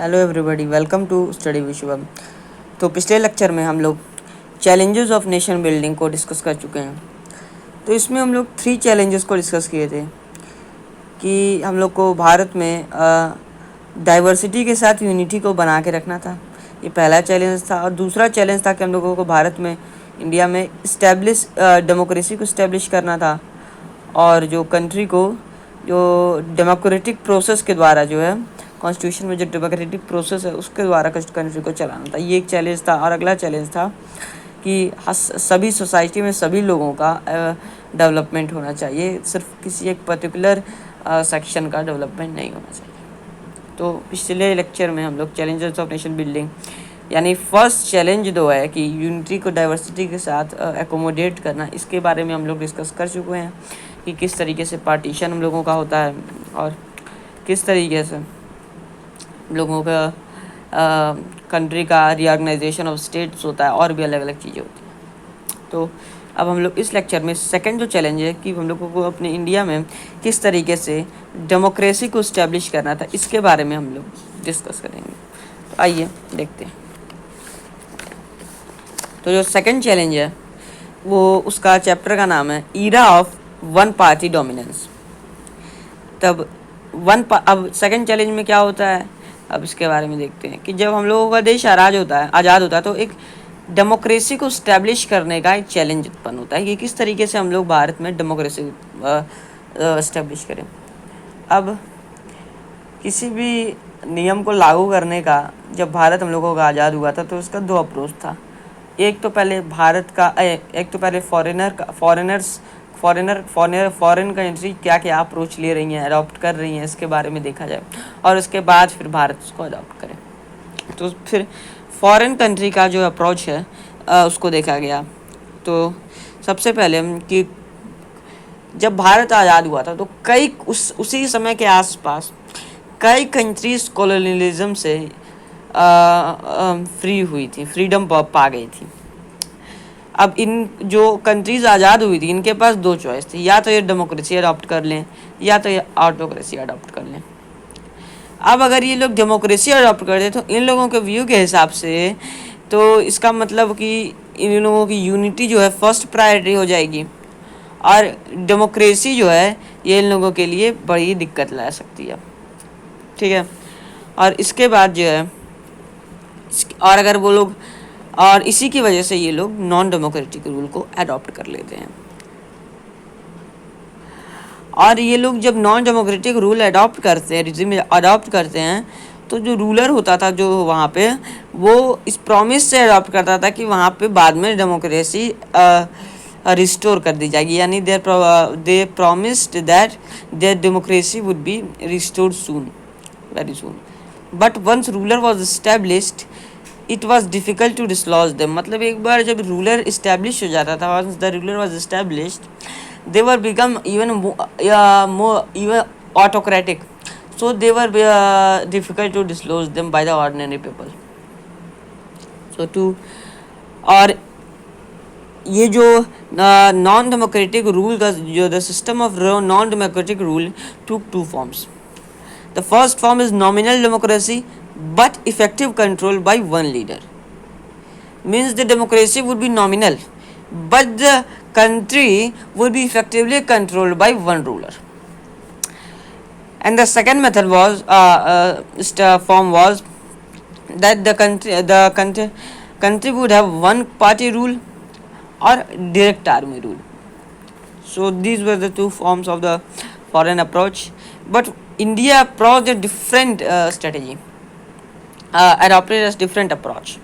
Hello everybody, welcome to study Vishwam. तो पिछले lecture में हम लोग चैलेंजेस ऑफ नेशन बिल्डिंग को डिस्कस कर चुके हैं। तो इसमें हम लोग 3 चैलेंजेस को डिस्कस किए थे कि हम लोग को भारत में डाइवर्सिटी के साथ यूनिटी को बना के रखना था। ये पहला चैलेंज था। और दूसरा चैलेंज था कि हम लोगों को भारत में, इंडिया में इस्टेब्लिश डेमोक्रेसी को इस्टेब्लिश करना था, और जो कंट्री को जो डेमोक्रेटिक प्रोसेस के द्वारा जो है, कॉन्स्टिट्यूशन में जो डेमोक्रेटिक प्रोसेस है उसके द्वारा कंट्री को चलाना था। ये एक चैलेंज था। और अगला चैलेंज था कि सभी सोसाइटी में सभी लोगों का डेवलपमेंट होना चाहिए, सिर्फ किसी एक पर्टिकुलर सेक्शन का डेवलपमेंट नहीं होना चाहिए। तो पिछले लेक्चर में हम लोग चैलेंजेस ऑफ नेशन बिल्डिंग, यानी फर्स्ट चैलेंज जो है कि यूनिटी को डाइवर्सिटी के साथ एकोमोडेट करना, इसके बारे में हम लोग डिस्कस कर चुके हैं कि किस तरीके से पार्टीशन हम लोगों का होता है और किस तरीके से हम लोगों का कंट्री का रीऑर्गेनाइजेशन ऑफ स्टेट्स होता है, और भी अलग अलग चीज़ें होती हैं। तो अब हम लोग इस लेक्चर में सेकंड जो चैलेंज है कि हम लोगों को अपने इंडिया में किस तरीके से डेमोक्रेसी को इस्टेब्लिश करना था, इसके बारे में हम लोग डिस्कस करेंगे। तो आइए देखते हैं। तो जो सेकंड चैलेंज है वो, उसका चैप्टर का नाम है era of one party dominance. तब अब सेकंड चैलेंज में क्या होता है, अब इसके बारे में देखते हैं कि जब हम लोगों का देश आज़ाद होता है तो एक डेमोक्रेसी को इस्टेब्लिश करने का एक चैलेंज उत्पन्न होता है कि किस तरीके से हम लोग भारत में डेमोक्रेसी इस्टेब्लिश करें। अब किसी भी नियम को लागू करने का, जब भारत हम लोगों का आज़ाद हुआ था तो उसका 2 अप्रोच था। एक तो पहले फॉरेन कंट्री क्या क्या अप्रोच ले रही हैं, अडॉप्ट कर रही हैं, इसके बारे में देखा जाए, और उसके बाद फिर भारत उसको अडॉप्ट करे। तो फिर फॉरेन कंट्री का जो अप्रोच है उसको देखा गया। तो सबसे पहले कि जब भारत आज़ाद हुआ था तो उसी समय के आसपास कई कंट्रीज कॉलोनियलिज्म से फ्री हुई थी, फ्रीडम पा गई थी। अब इन जो कंट्रीज आज़ाद हुई थी, इनके पास 2 चॉइस थी, या तो ये डेमोक्रेसी अडॉप्ट कर लें या तो ये ऑटोक्रेसी अडॉप्ट कर लें। अब अगर ये लोग डेमोक्रेसी अडॉप्ट कर दें तो इन लोगों के व्यू के हिसाब से तो इसका मतलब कि इन लोगों की यूनिटी जो है फर्स्ट प्रायोरिटी हो जाएगी, और डेमोक्रेसी जो है ये इन लोगों के लिए बड़ी दिक्कत ला सकती है। ठीक है। और इसके बाद जो है, और अगर वो लोग, और इसी की वजह से ये लोग नॉन डेमोक्रेटिक रूल को अडॉप्ट कर लेते हैं। और ये लोग जब नॉन डेमोक्रेटिक रूल अडॉप्ट करते हैं, रिजिम अडॉप्ट करते हैं, तो जो रूलर होता था जो वहाँ पे, वो इस प्रॉमिस से अडॉप्ट करता था कि वहाँ पे बाद में डेमोक्रेसी रिस्टोर कर दी जाएगी, यानी they promised that their democracy would be restored soon, very soon. But once ruler was established it was difficult to dislodge them. मतलब एक बार जब रूलर इस्टेब्लिश हो जाता था, once the ruler was established, they were become even more autocratic, so they were difficult to dislodge them by the ordinary people. So to, और ये जो नॉन डेमोक्रेटिक रूल का जो the system of non democratic rule took 2 forms. The first form is nominal democracy but effective control by one leader. Means the democracy would be nominal but the country would be effectively controlled by one ruler. And the second method was form was that the country would have one party rule or direct army rule. So these were the 2 forms of the foreign approach, but India approached a different strategy, adopted a different approach.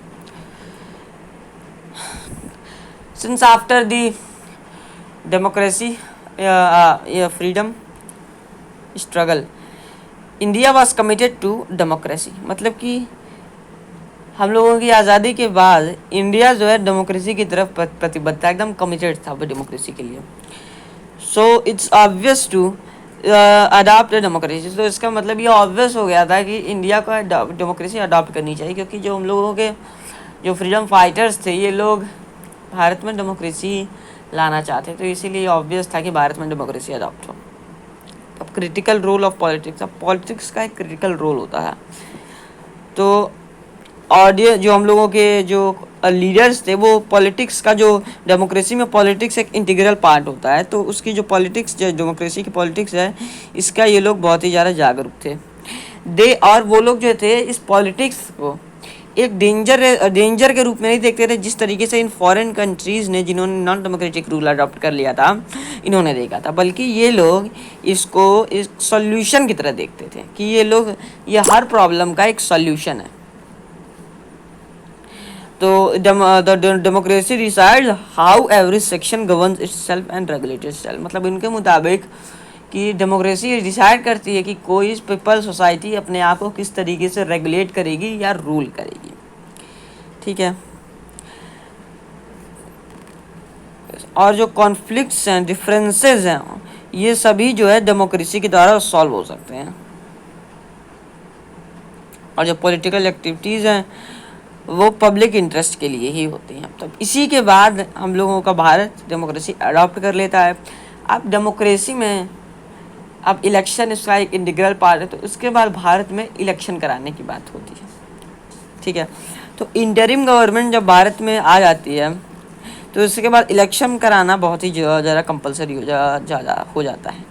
Since after the democracy freedom struggle, India was committed to democracy. मतलब कि हम लोगों की आज़ादी के बाद India जो है डेमोक्रेसी की तरफ प्रतिबद्ध था, एकदम कमिटेड था वो डेमोक्रेसी के लिए। So it's obvious to adopt democracy. तो इसका मतलब ये ऑब्वियस हो गया था कि इंडिया को डेमोक्रेसी अडॉप्ट करनी चाहिए, क्योंकि जो हम लोगों के जो फ्रीडम फाइटर्स थे, ये लोग भारत में डेमोक्रेसी लाना चाहते, तो इसीलिए ऑब्वियस था कि भारत में डेमोक्रेसी अडॉप्ट हो। अब क्रिटिकल रोल ऑफ पॉलिटिक्स, अब पॉलिटिक्स का एक क्रिटिकल रोल होता है। तो ऑडियंस जो हम लोगों के जो लीडर्स थे वो पॉलिटिक्स का जो डेमोक्रेसी में पॉलिटिक्स एक इंटीग्रल पार्ट होता है, तो उसकी जो पॉलिटिक्स जो डेमोक्रेसी की पॉलिटिक्स है इसका ये लोग बहुत ही ज़्यादा जागरूक थे। और वो लोग जो थे इस पॉलिटिक्स को एक डेंजर के रूप में नहीं देखते थे, जिस तरीके से इन फॉरेन कंट्रीज़ ने जिन्होंने नॉन डेमोक्रेटिक रूल अडॉप्ट कर लिया था इन्होंने देखा था, बल्कि ये लोग इसको एक सॉल्यूशन की तरह देखते थे कि ये हर प्रॉब्लम का एक सॉल्यूशन है। तो democracy decides how every section governs itself and regulate itself, मतलब इनके मुताबिक कि डेमोक्रेसी डिसाइड करती है कि कोई पीपल सोसाइटी अपने आप को किस तरीके से रेगुलेट करेगी या रूल करेगी। ठीक है, और जो कॉन्फ्लिक्ट्स हैं, डिफरेंसेस हैं, ये सभी जो है डेमोक्रेसी के द्वारा सॉल्व हो सकते हैं। और जो पॉलिटिकल एक्टिविटीज़ हैं वो पब्लिक इंटरेस्ट के लिए ही होती हैं। तब इसी के बाद हम लोगों का भारत डेमोक्रेसी अडॉप्ट कर लेता है। अब डेमोक्रेसी में अब इलेक्शन इसका एक इंटीग्रल पार्ट है, तो उसके बाद भारत में इलेक्शन कराने की बात होती है। ठीक है, तो इंटरिम गवर्नमेंट जब भारत में आ जाती है तो इसके बाद इलेक्शन कराना बहुत ही ज़्यादा कंपलसरी हो जाता है,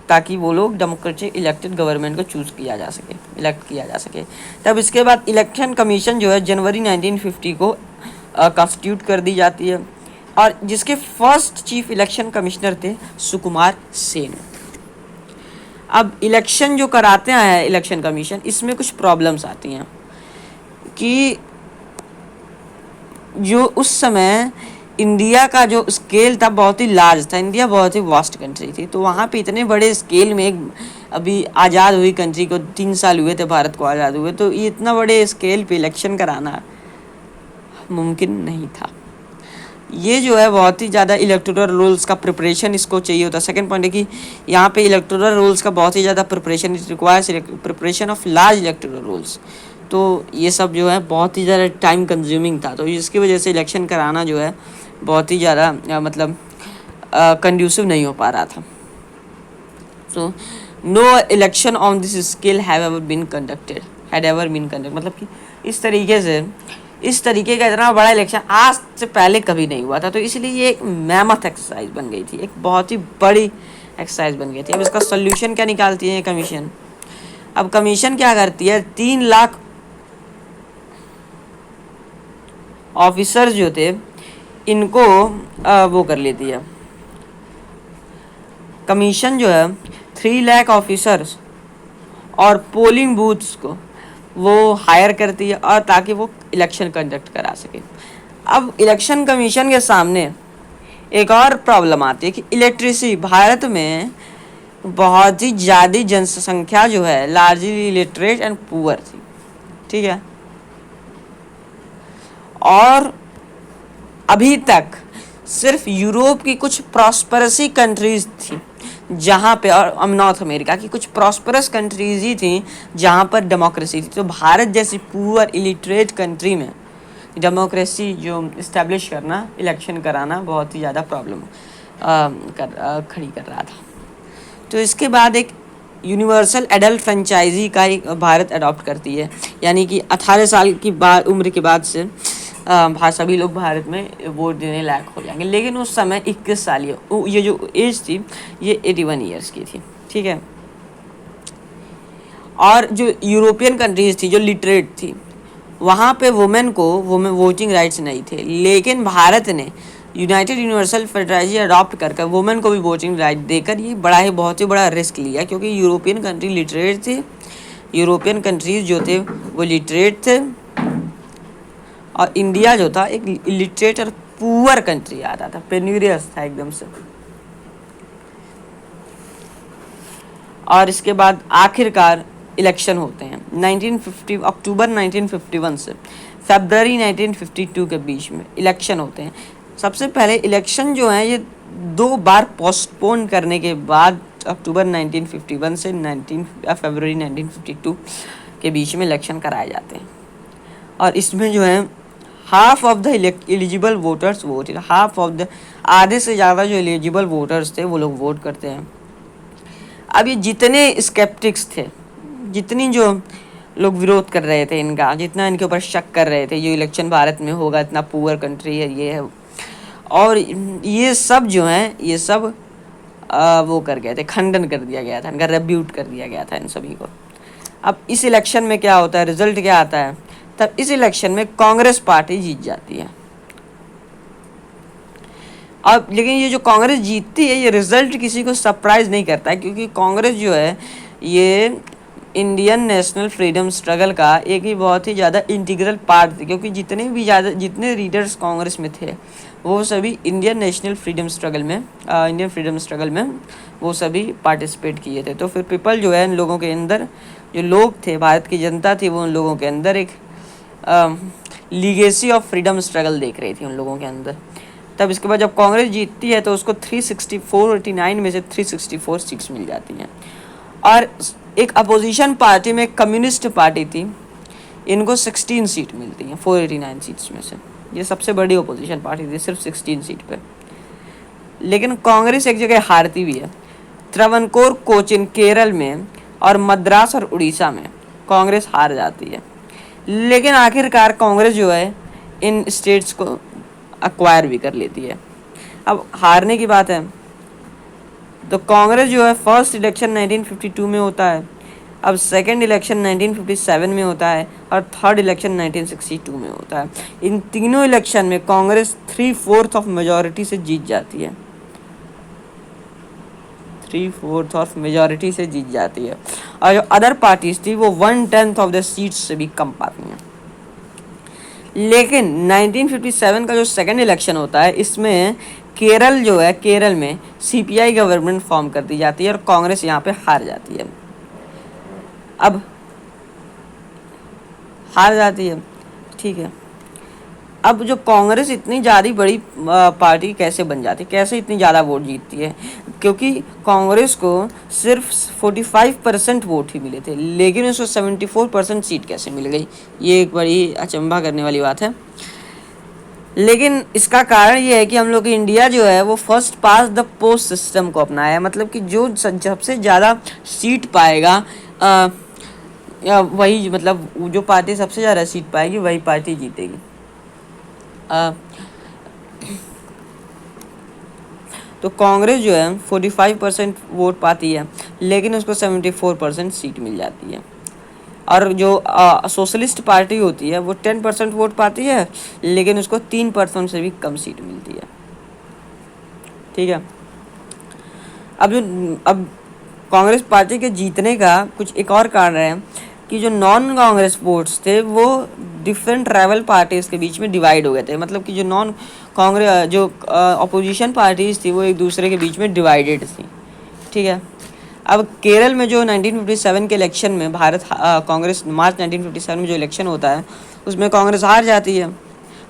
ताकि वो लोग डेमोक्रेटिक इलेक्टेड गवर्नमेंट को इलेक्ट किया जा सके। तब इसके बाद इलेक्शन कमीशन जो है जनवरी 1950 को कॉन्स्टिट्यूट कर दी जाती है, और जिसके फर्स्ट चीफ इलेक्शन कमिश्नर थे सुकुमार सेन। अब इलेक्शन जो कराते हैं इलेक्शन कमीशन, इसमें कुछ प्रॉब्लम्स आती हैं कि जो उस समय इंडिया का जो स्केल था बहुत ही लार्ज था, इंडिया बहुत ही वास्ट कंट्री थी, तो वहाँ पे इतने बड़े स्केल में अभी आज़ाद हुई कंट्री को 3 साल हुए थे भारत को आज़ाद हुए, तो ये इतना बड़े स्केल पे इलेक्शन कराना मुमकिन नहीं था। ये जो है बहुत ही ज़्यादा इलेक्टोरल रूल्स का प्रिपरेशन इसको चाहिए होता है। सेकंड पॉइंट है कि यहाँ पे इलेक्टोरल रूल्स का बहुत ही ज़्यादा preparation requires preparation of large electoral rules, तो ये सब जो है बहुत ही ज़्यादा टाइम कंज्यूमिंग था, तो इसकी वजह से इलेक्शन कराना जो है बहुत ही ज़्यादा मतलब कंड्यूसिव नहीं हो पा रहा था। So no election on this scale have ever been conducted, मतलब कि इस तरीके का इतना बड़ा इलेक्शन आज से पहले कभी नहीं हुआ था, तो इसलिए ये एक मैमथ एक्सरसाइज बन गई थी, एक बहुत ही बड़ी एक्सरसाइज बन गई थी। अब इसका सोल्यूशन क्या निकालती है कमीशन? अब कमीशन क्या करती है, 3 लाख ऑफिसर जो थे इनको वो कर लेती है कमीशन जो है 3 लाख ऑफिसर्स और पोलिंग बूथ्स को वो हायर करती है, और ताकि वो इलेक्शन कंडक्ट करा सके। अब इलेक्शन कमीशन के सामने एक और प्रॉब्लम आती है कि इलेक्ट्रिसिटी भारत में बहुत ही ज़्यादा जनसंख्या जो है लार्जली इलिटरेट एंड पुअर थी। ठीक है, और अभी तक सिर्फ यूरोप की कुछ प्रॉस्परसी कंट्रीज़ थी जहाँ पे, और नॉर्थ अमेरिका की कुछ प्रॉस्परस कंट्रीज़ ही थी जहाँ पर डेमोक्रेसी थी। तो भारत जैसी पुअर इलिटरेट कंट्री में डेमोक्रेसी जो इस्टेब्लिश करना, इलेक्शन कराना बहुत ही ज़्यादा प्रॉब्लम खड़ी कर रहा था। तो इसके बाद एक यूनिवर्सल एडल्ट फ्रेंचाइजी का एक भारत अडॉप्ट करती है, यानी कि 18 साल की उम्र के बाद से सभी लोग भारत में वोट देने लायक हो जाएंगे। लेकिन उस समय 21 साल ये जो एज थी ये 81 ईयर्स की थी। ठीक है, और जो यूरोपियन कंट्रीज थी जो लिटरेट थी वहाँ पे वुमेन को वोटिंग राइट्स नहीं थे, लेकिन भारत ने यूनाइटेड यूनिवर्सल फ्रेंचाइजी अडॉप्ट कर वुमेन को भी वोटिंग राइट देकर ये बहुत ही बड़ा रिस्क लिया, क्योंकि यूरोपियन कंट्री लिटरेट थे, यूरोपियन कंट्रीज जो थे वो लिटरेट थे, और इंडिया जो था एक इलिटरेट और पुअर कंट्री आता था, पेन्यूरियस था एकदम से। और इसके बाद आखिरकार इलेक्शन होते हैं 1950 अक्टूबर 1951 से फरवरी 1952 के बीच में इलेक्शन होते हैं। सबसे पहले इलेक्शन जो है ये 2 बार पोस्टपोन करने के बाद अक्टूबर 1951 से फरवरी 1952 के बीच में इलेक्शन कराए जाते हैं, और इसमें जो है half of the eligible voters vote, आधे से ज़्यादा जो एलिजिबल वोटर्स थे वो लोग वोट करते हैं। अब ये जितने स्केप्टिक्स थे, जितनी जो लोग विरोध कर रहे थे इनका, जितना इनके ऊपर शक कर रहे थे, जो इलेक्शन भारत में होगा, इतना पुअर कंट्री है ये है। और ये सब जो हैं ये सब वो कर गए थे, खंडन कर दिया गया था इनका, रेब्यूट कर दिया गया था इन सभी को। अब इस इलेक्शन में क्या होता है, रिजल्ट क्या आता है, तब इस इलेक्शन में कांग्रेस पार्टी जीत जाती है। अब लेकिन ये जो कांग्रेस जीतती है, ये रिजल्ट किसी को सरप्राइज नहीं करता है, क्योंकि कांग्रेस जो है ये इंडियन नेशनल फ्रीडम स्ट्रगल का एक ही बहुत ही ज़्यादा इंटीग्रल पार्ट थी, क्योंकि जितने रीडर्स कांग्रेस में थे वो सभी इंडियन फ्रीडम स्ट्रगल में वो सभी पार्टिसिपेट किए थे। तो फिर पीपल जो है, इन लोगों के अंदर जो लोग थे, भारत की जनता थी, वो उन लोगों के अंदर एक लीगेसी ऑफ फ्रीडम स्ट्रगल देख रही थी उन लोगों के अंदर। तब इसके बाद जब कांग्रेस जीतती है तो उसको 364 में से 364 सीट्स मिल जाती हैं। और एक अपोजिशन पार्टी में कम्युनिस्ट पार्टी थी, इनको 16 सीट मिलती हैं 489 सीट्स में से। ये सबसे बड़ी अपोजिशन पार्टी थी, सिर्फ 16 सीट पे। लेकिन कांग्रेस एक जगह हारती भी है, त्रावणकोर, कोचिन केरल में, और मद्रास और उड़ीसा में कांग्रेस हार जाती है। लेकिन आखिरकार कांग्रेस जो है इन स्टेट्स को अक्वायर भी कर लेती है। अब हारने की बात है तो कांग्रेस जो है फर्स्ट इलेक्शन 1952 में होता है, अब सेकंड इलेक्शन 1957 में होता है, और थर्ड इलेक्शन 1962 में होता है। इन तीनों इलेक्शन में कांग्रेस 3/4 ऑफ मेजॉरिटी से जीत जाती है, 3/4 ऑफ मेजॉरिटी से जीत जाती है। और जो अदर पार्टीज थी वो 1/10 ऑफ द सीट्स से भी कम पाती हैं। लेकिन 1957 का जो सेकंड इलेक्शन होता है, इसमें केरल जो है, केरल में सीपीआई गवर्नमेंट फॉर्म कर दी जाती है और कांग्रेस यहाँ पे हार जाती है। अब हार जाती है, ठीक है। अब जो कांग्रेस इतनी ज़्यादा बड़ी पार्टी कैसे बन जाती है, कैसे इतनी ज़्यादा वोट जीतती है, क्योंकि कांग्रेस को सिर्फ 45% वोट ही मिले थे, लेकिन उसको 74% सीट कैसे मिल गई, ये एक बड़ी अचंभा करने वाली बात है। लेकिन इसका कारण ये है कि हम लोग इंडिया जो है वो first pass the post system को अपनाया है, मतलब कि जो सबसे ज़्यादा सीट पाएगा वही, मतलब जो पार्टी सबसे ज़्यादा सीट पाएगी वही पार्टी जीतेगी। तो कांग्रेस जो है 45% वोट पाती है, लेकिन उसको 74% सीट मिल जाती है। और जो सोशलिस्ट पार्टी होती है वो 10% वोट पाती है, लेकिन उसको 3% से भी कम सीट मिलती है, ठीक है। अब कांग्रेस पार्टी के जीतने का कुछ एक और कारण है कि जो नॉन कांग्रेस वोट्स थे वो डिफरेंट ट्राइबल पार्टीज़ के बीच में डिवाइड हो गए थे, मतलब कि जो नॉन कांग्रेस जो अपोजिशन पार्टीज़ थी वो एक दूसरे के बीच में डिवाइडेड थी, ठीक है। अब केरल में जो 1957 के इलेक्शन में कांग्रेस मार्च 1957 में जो इलेक्शन होता है उसमें कांग्रेस हार जाती है,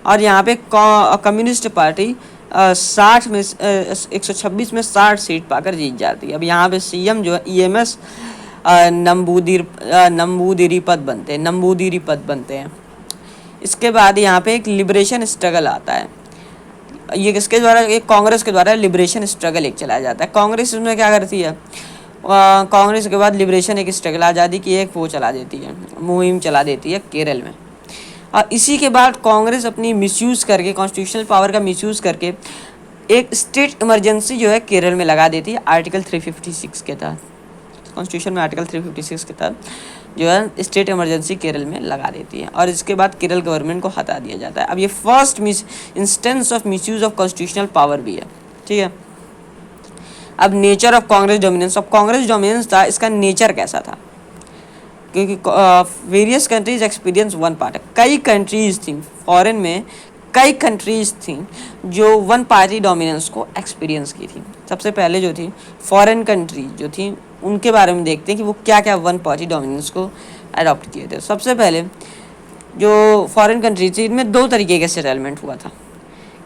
और यहाँ पे कम्युनिस्ट पार्टी 126 में 60 सीट पाकर जीत जाती है। अब यहाँ पे सीएम जो है ईएमएस नंबूदिरी पद बनते हैं। इसके बाद यहाँ पे एक लिबरेशन स्ट्रगल आता है, ये किसके द्वारा, एक कांग्रेस के द्वारा लिबरेशन स्ट्रगल एक चलाया जाता है। कांग्रेस उसमें क्या करती है, कांग्रेस के बाद लिबरेशन एक स्ट्रगल आज़ादी की एक वो चला देती है, मुहिम चला देती है केरल में। और इसी के बाद कांग्रेस अपनी मिसयूज़ करके, कॉन्स्टिट्यूशनल पावर का मिसयूज़ करके एक स्टेट इमरजेंसी जो है केरल में लगा देती है आर्टिकल 356 के तहत। कॉन्स्टिट्यूशन में आर्टिकल 356 के तहत जो है स्टेट इमरजेंसी केरल में लगा देती है, और इसके बाद केरल गवर्नमेंट को हटा दिया जाता है। अब ये first instance of misuse of constitutional power भी है, ठीक है। अब नेचर ऑफ कांग्रेस डोमिनेंस, अब कांग्रेस डोमिनेंस था, इसका नेचर कैसा था, क्योंकि various countries experience one part, कई कंट्रीज थी फॉरेन में, कई कंट्रीज थी जो वन पार्टी डोमिनेंस को एक्सपीरियंस की थी। सबसे पहले जो थी फॉरेन कंट्रीज जो थी उनके बारे में देखते हैं कि वो क्या क्या वन पार्टी डोमिनेंस को अडॉप्ट किए थे। सबसे पहले जो फॉरेन कंट्रीज थी इनमें दो तरीके के सेटलमेंट हुआ था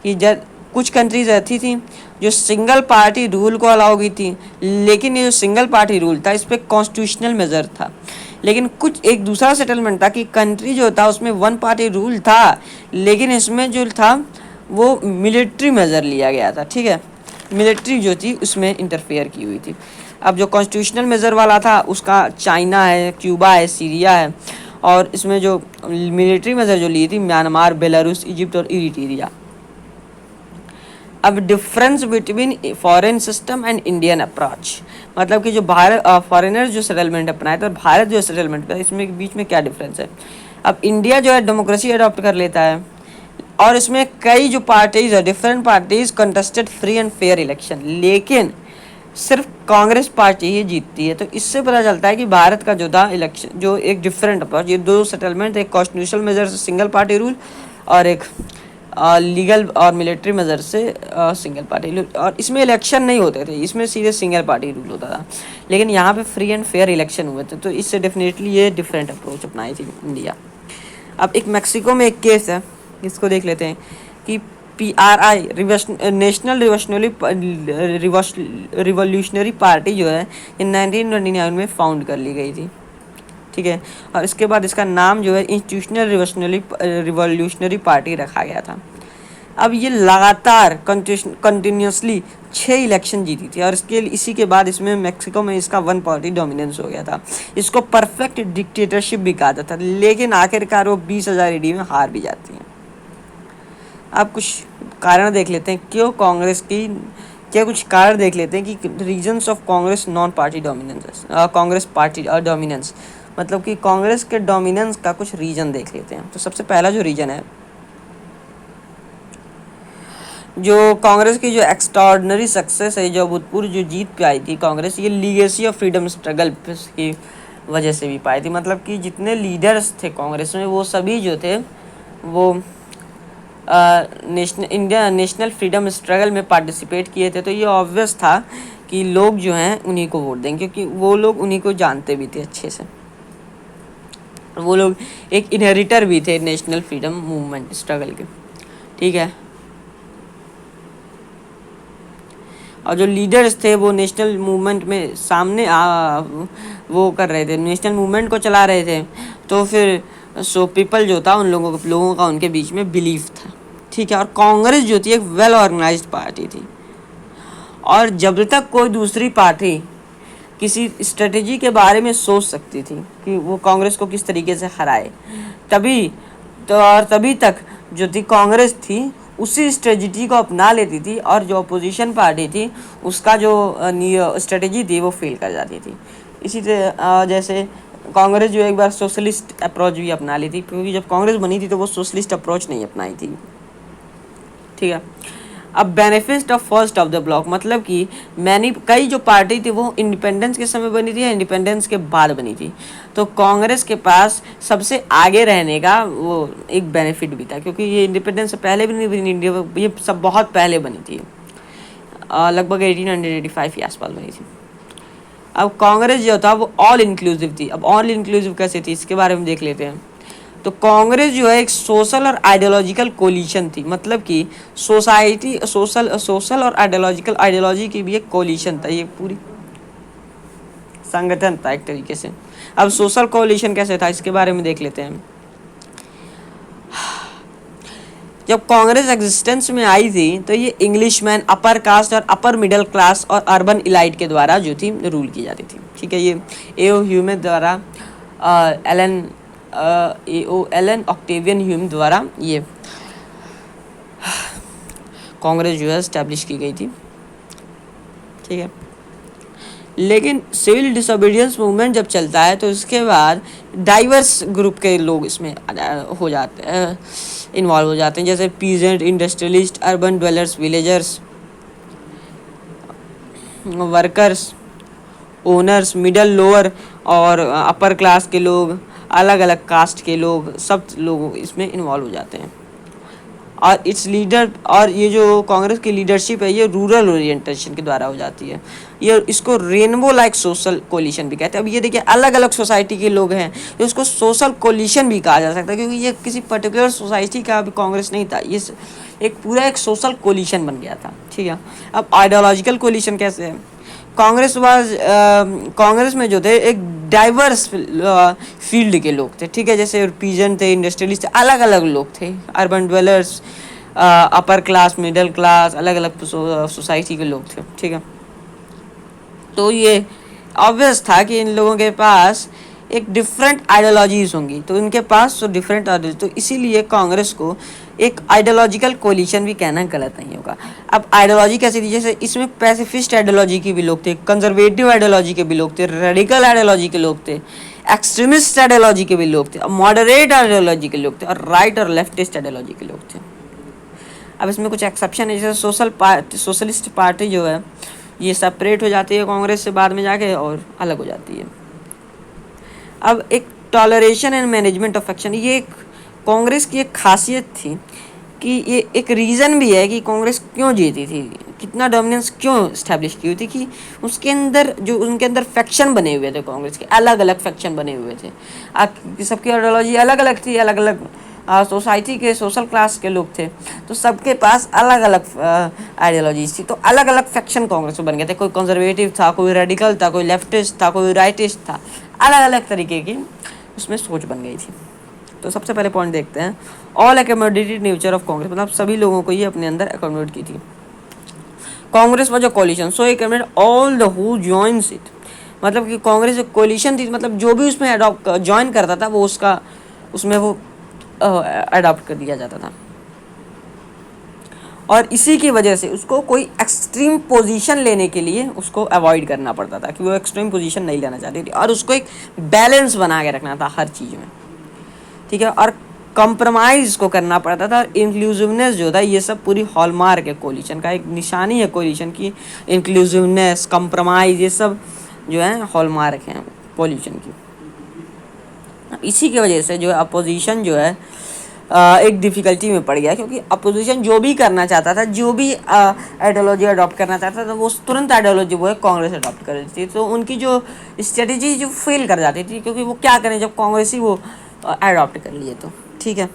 कि जब कुछ कंट्रीज ऐसी थी जो सिंगल पार्टी रूल को अलाउ की थी, लेकिन ये जो सिंगल पार्टी रूल था इस पर कॉन्स्टिट्यूशनल मेजर था। लेकिन कुछ एक दूसरा सेटलमेंट था कि कंट्री जो था उसमें वन पार्टी रूल था, लेकिन इसमें जो था वो मिलिट्री मेजर लिया गया था, ठीक है। मिलिट्री जो थी उसमें इंटरफेयर की हुई थी। अब जो कॉन्स्टिट्यूशनल मेजर वाला था उसका चाइना है, क्यूबा है, सीरिया है, और इसमें जो मिलिट्री मेजर जो ली थी म्यांमार, बेलारूस, इजिप्ट और इरिट्रिया। अब difference between foreign system and Indian approach, मतलब कि जो भारत फॉरेनर्स जो सेटलमेंट अपनाए थे और भारत जो सेटलमेंट अपनाए, इसमें बीच में क्या डिफरेंस है। अब इंडिया जो है डेमोक्रेसी अडॉप्ट कर लेता है और इसमें कई जो पार्टीज है, different parties contested free and fair election, लेकिन सिर्फ कांग्रेस पार्टी ही जीतती है। तो इससे पता चलता है कि भारत का जो था इलेक्शन जो एक डिफरेंट अप्रोच, ये दो सेटलमेंट, एक कॉन्स्टिट्यूशनल मेजर से सिंगल पार्टी रूल और एक लीगल और मिलिट्री मेजर से सिंगल पार्टी रूल, और इसमें इलेक्शन नहीं होते थे, इसमें सीधे सिंगल पार्टी रूल होता था, लेकिन यहाँ पे फ्री एंड फेयर इलेक्शन हुए थे। तो इससे डेफिनेटली ये डिफरेंट अप्रोच अपनाई थी इंडिया। अब एक मैक्सिको में एक केस है, इसको देख लेते हैं कि PRI नेशनल रिवॉल्यूशनरी पार्टी जो है ये 1929 में फाउंड कर ली गई थी, ठीक है। और इसके बाद इसका नाम जो है इंस्टीट्यूशनल रिवॉल्यूशनरी पार्टी रखा गया था। अब ये लगातार कंटिन्यूसली 6 इलेक्शन जीती थी और इसी के बाद इसमें मैक्सिको में इसका वन पार्टी डोमिनेंस हो गया था। इसको परफेक्ट डिक्टेटरशिप भी कहा जाता था, लेकिन आखिरकार वो 20,000 AD में हार भी जाती हैं। अब कुछ कारण देख लेते हैं क्यों कांग्रेस की, क्या कुछ कारण देख लेते हैं कि reasons of Congress non party dominance, Congress party dominance, मतलब कि कांग्रेस के डोमिनेंस का कुछ रीजन देख लेते हैं। तो सबसे पहला जो रीजन है, जो कांग्रेस की जो एक्स्ट्राऑर्डिनरी सक्सेस है, जो अभूतपूर्व जो जीत पाई थी कांग्रेस, ये लीगेसी ऑफ फ्रीडम स्ट्रगल की वजह से भी पाई थी। मतलब कि जितने लीडर्स थे कांग्रेस में वो सभी जो थे वो नेशनल फ्रीडम स्ट्रगल में पार्टिसिपेट किए थे। तो ये ऑब्वियस था कि लोग जो हैं उन्हीं को वोट देंगे, क्योंकि वो लोग उन्हीं को जानते भी थे अच्छे से, वो लोग एक इनहेरिटर भी थे नेशनल फ्रीडम मूवमेंट स्ट्रगल के, ठीक है। और जो लीडर्स थे वो नेशनल मूवमेंट में सामने वो कर रहे थे, नेशनल मूवमेंट को चला रहे थे। तो फिर पीपल जो था उन लोगों का उनके बीच में बिलीफ था, ठीक है। और कांग्रेस जो थी एक वेल ऑर्गेनाइज्ड पार्टी थी, और जब तक कोई दूसरी पार्टी किसी स्ट्रेटेजी के बारे में सोच सकती थी कि वो कांग्रेस को किस तरीके से हराए, तभी तक जो थी कांग्रेस थी उसी स्ट्रेटजी को अपना लेती थी, और जो अपोजिशन पार्टी थी उसका जो स्ट्रेटजी थी वो फेल कर जाती थी। इसी तरह जैसे कांग्रेस जो एक बार सोशलिस्ट अप्रोच भी अपना ली थी, क्योंकि जब कांग्रेस बनी थी तो वो सोशलिस्ट अप्रोच नहीं अपनाई थी, ठीक है। अब benefit of first of the block, मतलब कि कई जो पार्टी थी वो इंडिपेंडेंस के समय बनी थी या इंडिपेंडेंस के बाद बनी थी। तो कांग्रेस के पास सबसे आगे रहने का वो एक बेनिफिट भी था, क्योंकि ये इंडिपेंडेंस से पहले भी नहीं बनी, ये सब बहुत पहले बनी थी, लगभग 1885 के आसपास बनी थी। अब कांग्रेस जो था वो ऑल इंक्लूसिव थी। अब ऑल इंक्लूसिव कैसे थी इसके बारे में देख लेते हैं। तो कांग्रेस जो है एक सोशल और आइडियोलॉजिकल कोलिशन थी, मतलब कि सोशल और आइडियोलॉजी की भी एक कोलिशन था, ये पूरी संगठन था एक तरीके से। अब सोशल कोलिशन कैसे था इसके बारे में देख लेते हैं। जब कांग्रेस एग्जिस्टेंस में आई थी तो ये इंग्लिशमैन, अपर कास्ट और अपर मिडिल क्लास और अर्बन इलाइट के द्वारा जो थी रूल की जाती थी, ठीक है। ये एओ ह्यूम द्वारा एलन ऑक्टेवियन ह्यूम द्वारा ये कांग्रेस जो है एस्टैब्लिश की गई थी, ठीक है। लेकिन सिविल डिसोबीडियंस मूवमेंट जब चलता है तो इसके बाद डाइवर्स ग्रुप के लोग इसमें हो जाते हैं, इन्वॉल्व हो जाते हैं, जैसे peasant, industrialist, urban dwellers, villagers, workers, owners, middle, lower और अपर क्लास के लोग, अलग अलग कास्ट के लोग, सब लोग इसमें इन्वॉल्व हो जाते हैं। और इट्स लीडर, और ये जो कांग्रेस की लीडरशिप है ये रूरल ओरिएंटेशन के द्वारा हो जाती है। ये इसको रेनबो लाइक सोशल कोलिशन भी कहते हैं। अब ये देखिए अलग अलग सोसाइटी के लोग हैं, तो इसको सोशल कोलिशन भी कहा जा सकता है, क्योंकि ये किसी पर्टिकुलर सोसाइटी का भी कांग्रेस नहीं था, ये एक पूरा एक सोशल कोलिशन बन गया था, ठीक है। अब आइडियोलॉजिकल कोलिशन कैसे है। कांग्रेस में जो थे एक डाइवर्स फील्ड के लोग थे, ठीक है, जैसे पीजेंट थे, इंडस्ट्रियलिस्ट थे, अलग अलग लोग थे, urban dwellers, upper class, middle class, अलग अलग सोसाइटी के लोग थे, ठीक है। तो ये ऑब्वियस था कि इन लोगों के पास एक डिफरेंट आइडियोलॉजीज होंगी, तो इनके पास तो डिफरेंट आइडियोलॉजी, तो इसीलिए कांग्रेस को एक आइडियोलॉजिकल कोलिशन भी कहना गलत नहीं होगा। अब आइडियोलॉजी कैसी थी, जैसे इसमें पैसिफिस्ट आइडियोलॉजी के भी लोग थे, कंजर्वेटिव आइडियोलॉजी के भी लोग थे, रेडिकल आइडियोलॉजी के लोग थे, एक्सट्रीमिस्ट आइडियोलॉजी के भी लोग थे, मॉडरेट आइडियोलॉजी के लोग थे, और राइट और लेफ्टिस्ट आइडियोलॉजी के लोग थे। अब इसमें कुछ एक्सेप्शन है, जैसे सोशलिस्ट पार्टी जो है ये सेपरेट हो जाती है कांग्रेस से बाद में जाके और अलग हो जाती है। अब एक toleration and management of action, ये एक कांग्रेस की एक खासियत थी कि ये एक रीज़न भी है कि कांग्रेस क्यों जीती थी, कितना डोमिनेंस क्यों इस्टेब्लिश की हुई थी, कि उसके अंदर जो उनके अंदर फैक्शन बने हुए थे, कांग्रेस के अलग अलग फैक्शन बने हुए थे। सबकी आइडियोलॉजी अलग अलग थी, अलग अलग सोसाइटी के सोशल क्लास के लोग थे, तो सबके पास अलग अलग आइडियोलॉजीज थी, तो अलग अलग फैक्शन कांग्रेस में बन गए थे। कोई कंजर्वेटिव था, कोई रेडिकल था, कोई लेफ्टिस्ट था, कोई राइटिस्ट था, अलग अलग तरीके की उसमें सोच बन गई थी। तो सबसे पहले पॉइंट देखते हैं, all accommodated nature of Congress, मतलब सभी लोगों को ये अपने अंदर अकोमोडेट की थी। Congress was a collision so accommodate all the who joins it, मतलब कि कांग्रेस एक कोलिशन थी, मतलब जो भी उसमें अडॉप्ट ज्वाइन करता था वो उसका उसमें वो अडॉप्ट कर दिया जाता था, और इसी की वजह से उसको कोई एक्सट्रीम पोजीशन लेने के लिए उसको अवॉइड करना पड़ता था, कि वो एक्सट्रीम पोजीशन नहीं लेना चाहती थी, और उसको एक बैलेंस बना के रखना था हर चीज़ में, ठीक है। और कंप्रोमाइज़ को करना पड़ता था, और इंक्लूसिवनेस जो था ये सब पूरी हॉलमार्क है कोलिशन का, एक निशानी है कोलिशन की, इंक्लूसिवनेस, कंप्रोमाइज़, ये सब जो है हॉलमार्क हैं कोलिशन की। इसी की वजह से जो है अपोजिशन जो है एक डिफ़िकल्टी में पड़ गया, क्योंकि अपोजिशन जो भी करना चाहता था, जो भी आइडियोलॉजी अडॉप्ट करना चाहता था, वो तुरंत आइडियोलॉजी वो है कांग्रेस अडॉप्ट कर लेती थी, तो उनकी जो स्ट्रेटजी जो फेल कर जाती थी, क्योंकि वो क्या करें जब कांग्रेस ही वो अडॉप्ट कर लिए, तो ठीक है।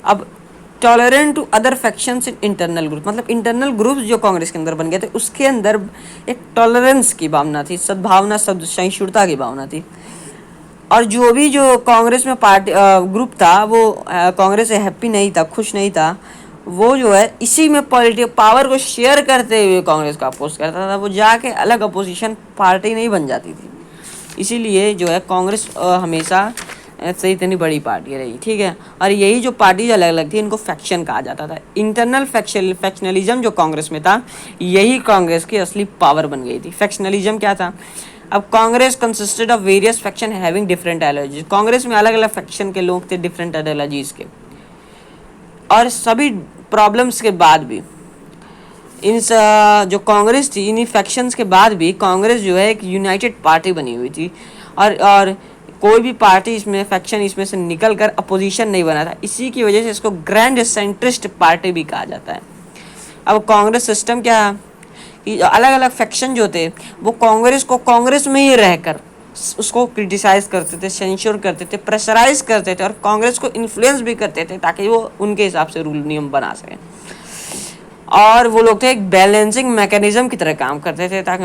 अब tolerant to other factions in internal group, मतलब इंटरनल ग्रुप्स जो कांग्रेस के अंदर बन गए थे उसके अंदर एक टॉलरेंस की भावना थी, सद्भावना, सहिष्णुता की भावना थी, और जो भी जो कांग्रेस में पार्टी ग्रुप था वो कांग्रेस से हैप्पी नहीं था, खुश नहीं था, वो जो है इसी में पॉलिटिकल पावर को शेयर करते हुए कांग्रेस को अपोज करता था, वो जाके अलग अपोजिशन पार्टी नहीं बन जाती थी। इसीलिए जो है कांग्रेस हमेशा से इतनी बड़ी पार्टी रही, ठीक है। और यही जो पार्टी अलग अलग थी इनको फैक्शन कहा जाता था। इंटरनल फैक्शनलिज्म जो कांग्रेस में था यही कांग्रेस की असली पावर बन गई थी। फैक्शनलिज्म क्या था, अब Congress consisted of various faction having different ideologies, Congress में अलग अलग फैक्शन के लोग थे, डिफरेंट आइडियोलॉजीज के, और सभी प्रॉब्लम्स के बाद भी इन जो कांग्रेस थी इन फैक्शंस के बाद भी कांग्रेस जो है एक यूनाइटेड पार्टी बनी हुई थी, और कोई भी पार्टी इसमें फैक्शन इसमें से निकल कर अपोजिशन नहीं बना था। इसी की वजह से इसको ग्रैंड सेंट्रिस्ट पार्टी भी कहा जाता है। अब कांग्रेस सिस्टम क्या है कि अलग अलग फैक्शन जो थे वो कांग्रेस को कांग्रेस में ही रहकर उसको क्रिटिसाइज करते थे, सेंश्योर करते थे, प्रेशराइज करते थे, और कांग्रेस को इन्फ्लुएंस भी करते थे ताकि वो उनके हिसाब से रूल नियम बना सकें। और वो लोग थे एक बैलेंसिंग मैकेनिज्म की तरह काम करते थे ताकि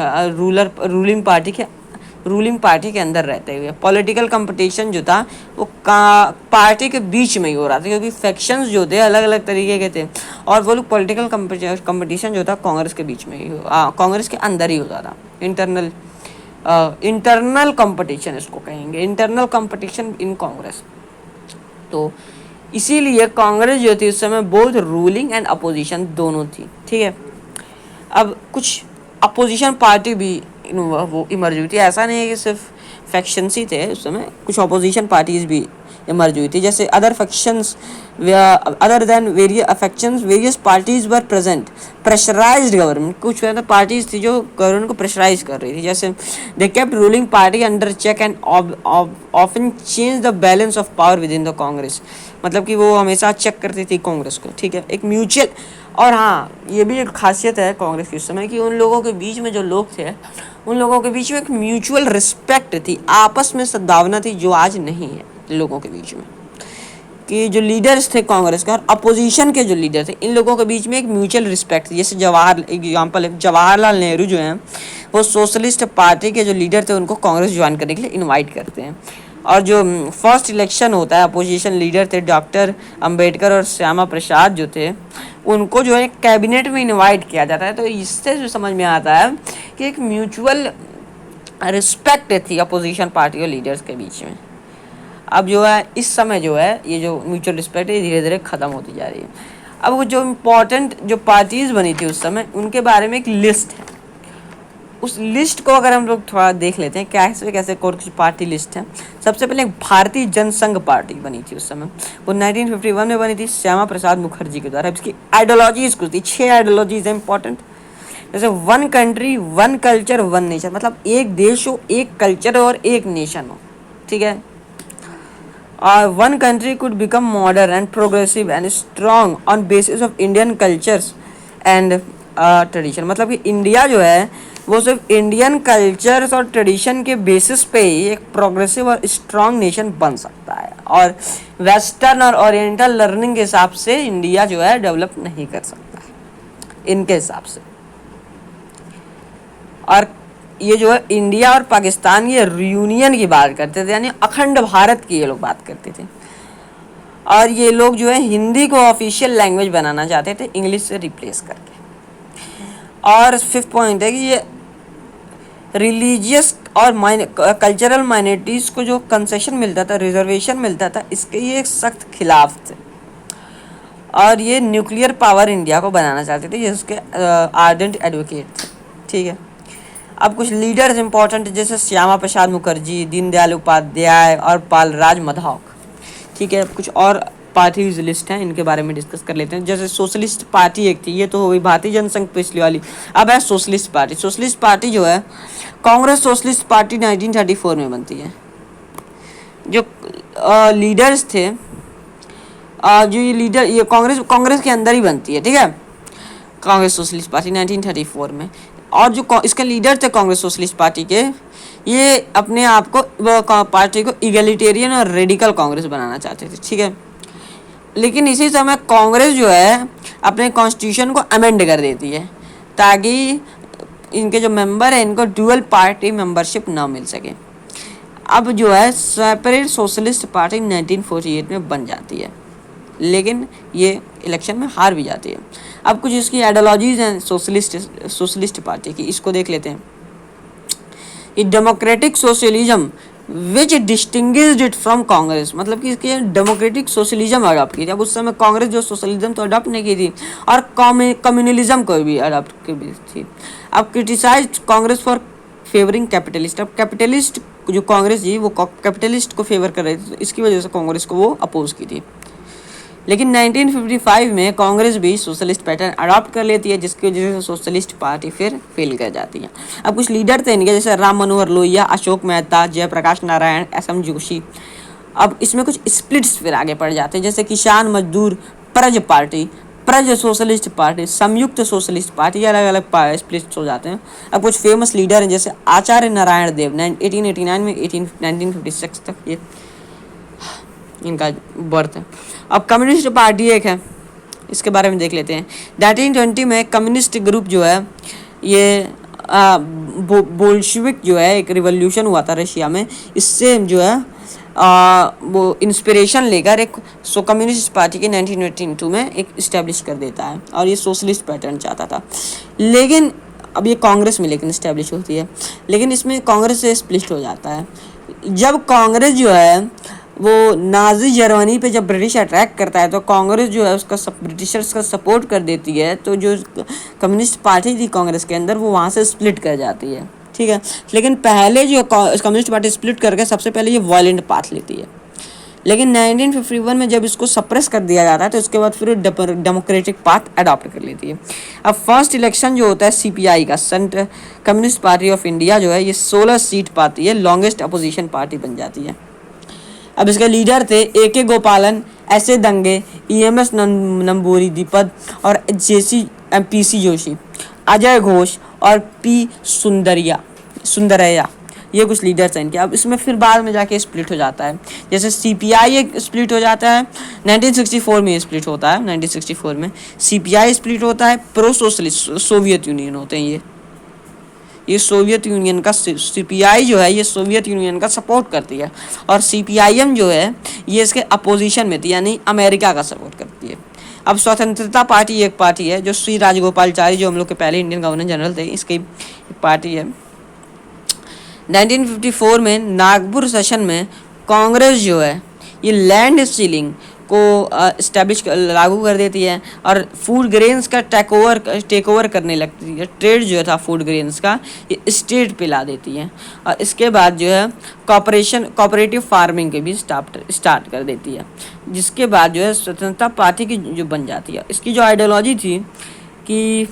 रूलिंग पार्टी के अंदर रहते हुए पॉलिटिकल कंपटीशन जो था वो पार्टी के बीच में ही हो रहा था, क्योंकि फैक्शंस जो थे अलग अलग तरीके के थे, और वो लोग पॉलिटिकल कंपटीशन जो था कांग्रेस के बीच में ही कांग्रेस के अंदर ही होता था। इंटरनल कंपटीशन इसको कहेंगे, इंटरनल कंपटीशन इन कांग्रेस। तो इसीलिए कांग्रेस जो थी उस समय बोथ रूलिंग एंड अपोजिशन दोनों थी, ठीक है। अब कुछ अपोजिशन पार्टी भी वो इमर्ज हुई थी, ऐसा नहीं है कि सिर्फ फैक्शंस ही थे, उस समय कुछ अपोजिशन पार्टीज भी इमर्ज हुई थी, जैसे other factions other than various parties were present pressurised government, कुछ पार्टीज थी जो गवर्नमेंट को प्रेशराइज कर रही थी, जैसे they kept ruling party under check and often change the balance of power within the Congress, मतलब कि वो हमेशा चेक करती थी कांग्रेस को, ठीक है। एक म्यूचुअल, और हाँ ये भी एक खासियत है कांग्रेस के उस समय कि उन लोगों के बीच में जो लोग थे उन लोगों के बीच में एक म्यूचुअल रिस्पेक्ट थी, आपस में सद्भावना थी, जो आज नहीं है लोगों के बीच में। कि जो लीडर्स थे कांग्रेस के और अपोजिशन के जो लीडर थे इन लोगों के बीच में एक म्यूचुअल रिस्पेक्ट थी। जैसे एग्जाम्पल है जवाहरलाल नेहरू जो हैं वो सोशलिस्ट पार्टी के जो लीडर थे उनको कांग्रेस ज्वाइन करने के लिए इनवाइट करते हैं, और जो फर्स्ट इलेक्शन होता है अपोजिशन लीडर थे डॉक्टर अंबेडकर और श्यामा प्रसाद जो थे उनको जो है कैबिनेट में इनवाइट किया जाता है। तो इससे जो समझ में आता है कि एक म्यूचुअल रिस्पेक्ट थी अपोजिशन पार्टी और लीडर्स के बीच में। अब जो है इस समय जो है ये जो म्यूचुअल रिस्पेक्ट है धीरे धीरे ख़त्म होती जा रही है। अब वो जो इम्पोर्टेंट जो पार्टीज़ बनी थी उस समय उनके बारे में एक लिस्ट है। उस लिस्ट को अगर हम लोग थोड़ा देख लेते हैं कैसे कैसे कौन सी पार्टी लिस्ट है। सबसे पहले एक भारतीय जनसंघ पार्टी बनी थी उस समय, वो 1951 में बनी थी श्यामा प्रसाद मुखर्जी के द्वारा। इसकी आइडियोलॉजीज कुछ थी, 6 आइडियोलॉजीज है इंपॉर्टेंट, जैसे one country one culture one nation, मतलब एक देश हो, एक कल्चर और एक नेशन हो, ठीक है। और one country could become modern and progressive and strong on basis of Indian cultures and tradition, मतलब कि इंडिया जो है वो सिर्फ इंडियन कल्चर्स और ट्रेडिशन के बेसिस पे ही एक प्रोग्रेसिव और स्ट्रॉन्ग नेशन बन सकता है, और वेस्टर्न और ओरिएंटल लर्निंग के हिसाब से इंडिया जो है डेवलप नहीं कर सकता है इनके हिसाब से। और ये जो है इंडिया और पाकिस्तान ये रियूनियन की बात करते थे, यानी अखंड भारत की ये लोग बात करते थे। और ये लोग जो है हिंदी को ऑफिशियल लैंग्वेज बनाना चाहते थे इंग्लिश से रिप्लेस करके। और 5th पॉइंट है कि ये रिलीजियस और कल्चरल माइनॉरिटीज़ को जो कंसेशन मिलता था, रिजर्वेशन मिलता था, इसके ये एक सख्त खिलाफ थे। और ये न्यूक्लियर पावर इंडिया को बनाना चाहते थे, जिसके आर्डेंट एडवोकेट थे, ठीक है। अब कुछ लीडर्स इंपॉर्टेंट जैसे श्यामा प्रसाद मुखर्जी, दीनदयाल उपाध्याय और पालराज माधौक, ठीक है। कुछ और पार्टीज लिस्ट हैं, इनके बारे में डिस्कस कर लेते हैं। जैसे सोशलिस्ट पार्टी एक थी, ये तो हो गई भारतीय जनसंघ पिछली वाली। अब है सोशलिस्ट पार्टी। सोशलिस्ट पार्टी जो है कांग्रेस सोशलिस्ट पार्टी 1934 में बनती है। जो लीडर्स थे, जो ये लीडर ये कांग्रेस के अंदर ही बनती है, ठीक है, कांग्रेस सोशलिस्ट पार्टी 1934 में। और जो इसके लीडर थे कांग्रेस सोशलिस्ट पार्टी के, ये अपने आप को पार्टी को इगलिटेरियन और रेडिकल कांग्रेस बनाना चाहते थे, ठीक है। लेकिन इसी समय कांग्रेस जो है अपने कॉन्स्टिट्यूशन को अमेंड कर देती है ताकि इनके जो मेंबर हैं इनको डुअल पार्टी मेंबरशिप ना मिल सके। अब जो है सेपरेट सोशलिस्ट पार्टी 1948 में बन जाती है, लेकिन ये इलेक्शन में हार भी जाती है। अब कुछ इसकी आइडियोलॉजीज हैं सोशलिस्ट पार्टी की, इसको देख लेते हैं। ये democratic socialism which distinguished it from Congress, मतलब कि इसके डेमोक्रेटिक सोशलिज्म अडॉप्ट की थी। अब उस समय कांग्रेस जो सोशलिज्म तो अडॉप्ट नहीं की थी, और कम्युनलिज्म को भी अडॉप्ट की थी। अब criticise Congress for favouring capitalist. अब कैपिटलिस्ट जो कांग्रेस थी वो कैपिटलिस्ट को फेवर कर रही थी, तो इसकी वजह से कांग्रेस को वो अपोज की थी। लेकिन 1955 में कांग्रेस भी सोशलिस्ट पैटर्न अडॉप्ट कर लेती है, जिसकी वजह से सोशलिस्ट पार्टी फिर फेल कर जाती है। अब कुछ लीडर थे इनके, जैसे राम मनोहर लोहिया, अशोक मेहता, जयप्रकाश नारायण, एस.एम. जोशी। अब इसमें कुछ स्प्लिट्स फिर आगे पड़ जाते हैं, जैसे किसान मजदूर प्रज पार्टी, प्रज सोशलिस्ट पार्टी, संयुक्त सोशलिस्ट पार्टी, अलग अलग स्प्लिट्स हो जाते हैं। अब कुछ फेमस लीडर हैं जैसे आचार्य नारायण देव 1889 में 1956 तक ये इनका बर्थ है। अब कम्युनिस्ट पार्टी एक है, इसके बारे में देख लेते हैं। 1920 में कम्युनिस्ट ग्रुप जो है ये बोल्शेविक जो है एक रिवॉल्यूशन हुआ था रशिया में, इससे जो है वो इंस्पिरेशन लेकर एक कम्युनिस्ट पार्टी के 1922 में एक इस्टेब्लिश कर देता है, और ये सोशलिस्ट पैटर्न चाहता था। लेकिन अब ये कांग्रेस में लेकिन इस्टेब्लिश होती है, लेकिन इसमें कांग्रेस से स्प्लिट हो जाता है। जब कांग्रेस जो है वो नाजी जर्मनी पे जब ब्रिटिश अटैक करता है, तो कांग्रेस जो है उसका ब्रिटिशर्स का सपोर्ट कर देती है, तो जो कम्युनिस्ट पार्टी थी कांग्रेस के अंदर वो वहाँ से स्प्लिट कर जाती है, ठीक है। लेकिन पहले जो कम्युनिस्ट पार्टी स्प्लिट करके सबसे पहले ये वायलेंट पाथ लेती है, लेकिन 1951 में जब इसको सप्रेस कर दिया जाता है तो उसके बाद फिर डेमोक्रेटिक पाथ अडॉप्ट कर लेती है। अब फर्स्ट इलेक्शन जो होता है CPI का, central communist party of India जो है, ये 16 सीट पाती है, लॉन्गेस्ट अपोजिशन पार्टी बन जाती है। अब इसके लीडर थे AK गोपालन, SA दंगे, EMS नंबूरी दीपद और PC जोशी, अजय घोष और P सुंदरैया, ये कुछ लीडर्स हैं इनके। अब इसमें फिर बाद में जाके स्प्लिट हो जाता है, जैसे CPI एक स्प्लिट हो जाता है 1964 में, स्प्लिट होता है 1964 में CPI स्प्लिट होता है। प्रो सोशलिस्ट सोवियत यूनियन होते हैं ये सोवियत यूनियन का CPI जो है ये सोवियत यूनियन का सपोर्ट करती है, और CPIM जो है ये इसके अपोजिशन में थी, यानी अमेरिका का सपोर्ट करती है। अब स्वतंत्रता पार्टी एक पार्टी है जो श्री राजगोपालाचारी जो हम लोग के पहले इंडियन गवर्नर जनरल थे, इसकी पार्टी है। 1954 में नागपुर सेशन में कांग्रेस जो है ये लैंड सीलिंग को इस्टेब्लिश लागू कर देती है और फूड ग्रेन्स का टेक ओवर करने लगती है। ट्रेड जो था फूड ग्रेन्स का ये स्टेट पे ला देती है और इसके बाद जो है कोऑपरेटिव फार्मिंग के भी स्टार्ट कर देती है, जिसके बाद जो है स्वतंत्रता पार्टी की जो बन जाती है। इसकी जो आइडियोलॉजी थी कि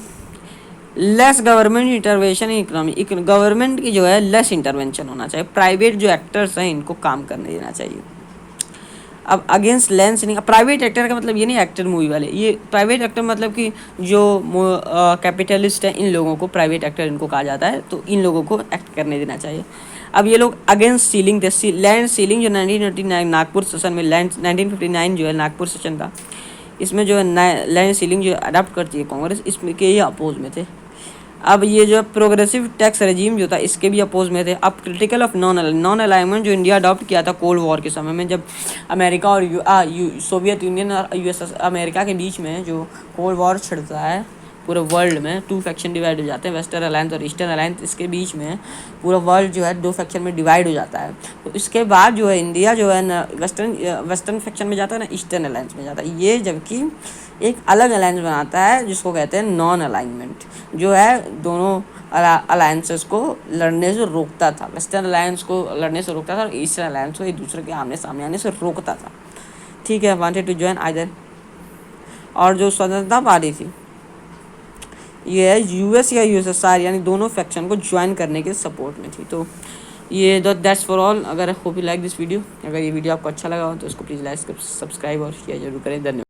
less government intervention in economy, government की जो है लेस इंटरवेंशन होना चाहिए, प्राइवेट जो एक्टर्स हैं इनको काम करने देना चाहिए। अब against land ceiling, private actor का मतलब ये नहीं एक्टर मूवी वाले, ये प्राइवेट एक्टर मतलब कि जो कैपिटलिस्ट हैं इन लोगों को प्राइवेट एक्टर इनको कहा जाता है, तो इन लोगों को एक्ट करने देना चाहिए। अब ये लोग अगेंस्ट सीलिंग थे, लैंड सीलिंग जो 1959 नागपुर सेशन में 1959 जो है नागपुर सेशन था, इसमें जो है लैंड सीलिंग जो अडॉप्ट करती है कांग्रेस, इसमें के ये अपोज में थे। अब ये जो प्रोग्रेसिव टैक्स रेजिम जो था इसके भी अपोज में थे। अब क्रिटिकल ऑफ नॉन अलाइनमेंट जो इंडिया अडॉप्ट किया था कोल्ड वॉर के समय में, जब अमेरिका और सोवियत यूनियन और यूएसएस अमेरिका के बीच में जो कोल्ड वॉर छिड़ता है पूरे वर्ल्ड में, 2 फैक्शन डिवाइड हो जाते हैं, वेस्टर्न अलायंस और ईस्टर्न अलायंस, इसके बीच में पूरा वर्ल्ड जो है 2 फैक्शन में डिवाइड हो जाता है। तो इसके बाद जो है इंडिया जो है ना वेस्टर्न फैक्शन में जाता है ना ईस्टर्न अलायंस में जाता है, ये जबकि एक अलग अलायंस बनाता है जिसको कहते हैं नॉन अलाइनमेंट, जो है दोनों अलायंसेस को लड़ने से रोकता था, वेस्टर्न अलायंस को लड़ने से रोकता था और ईस्टर्न अलायंस को एक दूसरे के आमने सामने आने से रोकता था। ठीक है, वांटेड टू ज्वाइन आइदर। और जो स्वतंत्रता पार्टी थी ये है यूएस या यूएसएसआर यानी दोनों फैक्शन को ज्वाइन करने के सपोर्ट में थी। तो ये दैट्स फॉर ऑल। अगर hope you like this video, अगर ये वीडियो आपको अच्छा लगा हो तो इसको प्लीज़ लाइक सब्सक्राइब और शेयर जरूर करें। धन्यवाद।